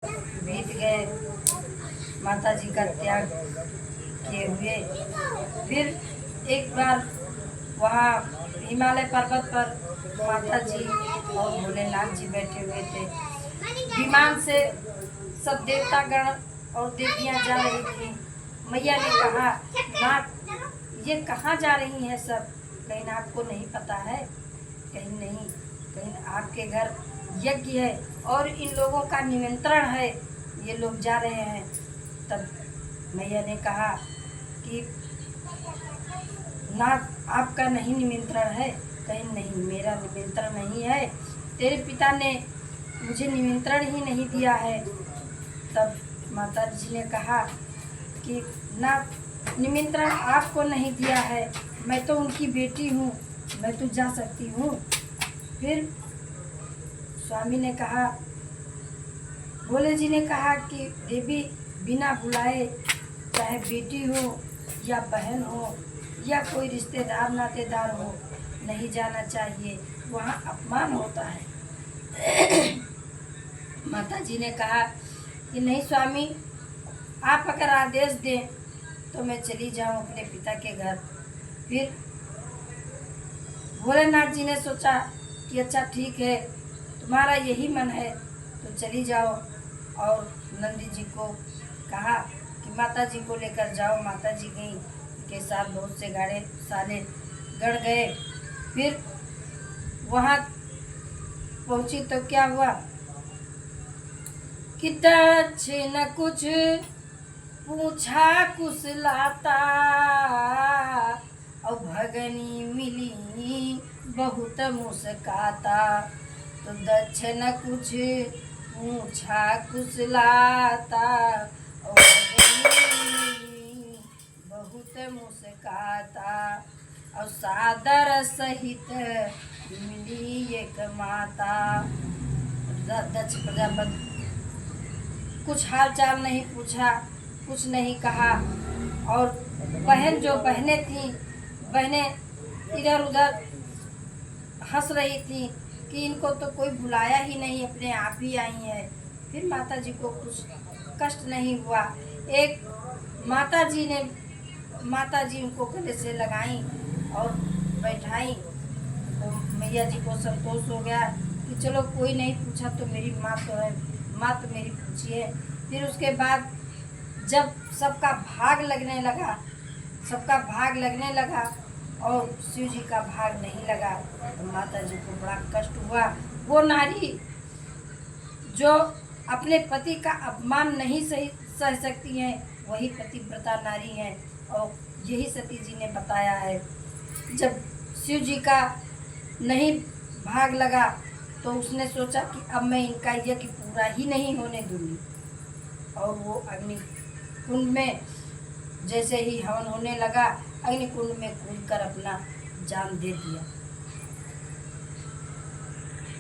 बीत गए, माता जी का त्याग किए हुए। फिर एक बार वहाँ हिमालय पर्वत पर माता जी और भोलेनाथ जी बैठे हुए थे। विमान से सब देवतागण और देवियाँ जा रही थी। मैया ने कहा, नाथ ये कहाँ जा रही हैं सब? कहीं आपको नहीं पता है? कहीं नहीं, कहीं आपके घर यज्ञ है और इन लोगों का निमंत्रण है, ये लोग जा रहे हैं। तब मैया ने कहा कि नाथ आपका नहीं निमंत्रण है? कहीं नहीं, मेरा निमंत्रण नहीं है, तेरे पिता ने मुझे निमंत्रण ही नहीं दिया है। तब माता जी ने कहा कि नाथ निमंत्रण आपको नहीं दिया है, मैं तो उनकी बेटी हूँ, मैं तो जा सकती हूँ। फिर स्वामी ने कहा, भोले जी ने कहा कि देवी बिना बुलाए, चाहे बेटी हो या बहन हो या कोई रिश्तेदार नातेदार हो, नहीं जाना चाहिए, वहाँ अपमान होता है। माता जी ने कहा कि नहीं स्वामी, आप अगर आदेश दें तो मैं चली जाऊं अपने पिता के घर। फिर भोलेनाथ जी ने सोचा कि अच्छा ठीक है, तुम्हारा यही मन है तो चली जाओ। और नंदी जी को कहा कि माता जी को लेकर जाओ। माता जी गई, उनके साथ बहुत से गाड़े साले गड़ गए। फिर वहाँ पहुँची तो क्या हुआ कि दक्षिण कुछ पूछा कुशलाता, और भगनी मिली बहुत मुस्काता। तो दक्षिण कुछ पूछा कुशलाता, और भगनी मिली बहुत मुस्काता, और सादर सहित मिली एक माता। दक्ष प्रजापति कुछ हाल चाल नहीं पूछा, कुछ नहीं कहा। और बहन जो बहनें थीं, बहनें इधर उधर हंस रही थीं कि इनको तो कोई बुलाया ही नहीं, अपने आप ही आई हैं। फिर माता जी को कुछ कष्ट नहीं हुआ। एक माता जी उनको गले से लगाई और बैठाई। तो मैया जी को संतोष हो गया कि चलो कोई नहीं पूछा तो मेरी माँ तो है, माँ तो मेरी पूछी है। फिर उसके बाद जब सबका भाग लगने लगा और शिव जी का भाग नहीं लगा, तो माता जी को बड़ा कष्ट हुआ। वो नारी जो अपने पति का अपमान नहीं सह सकती हैं, वही पतिव्रता नारी हैं। और यही सती जी ने बताया है। जब शिव जी का नहीं भाग लगा तो उसने सोचा कि अब मैं इनका यज्ञ पूरा ही नहीं होने दूंगी। और वो अग्नि कुंड में जैसे ही हवन होने लगा, अग्नि कुंड में कूद कर अपना जान दे दिया।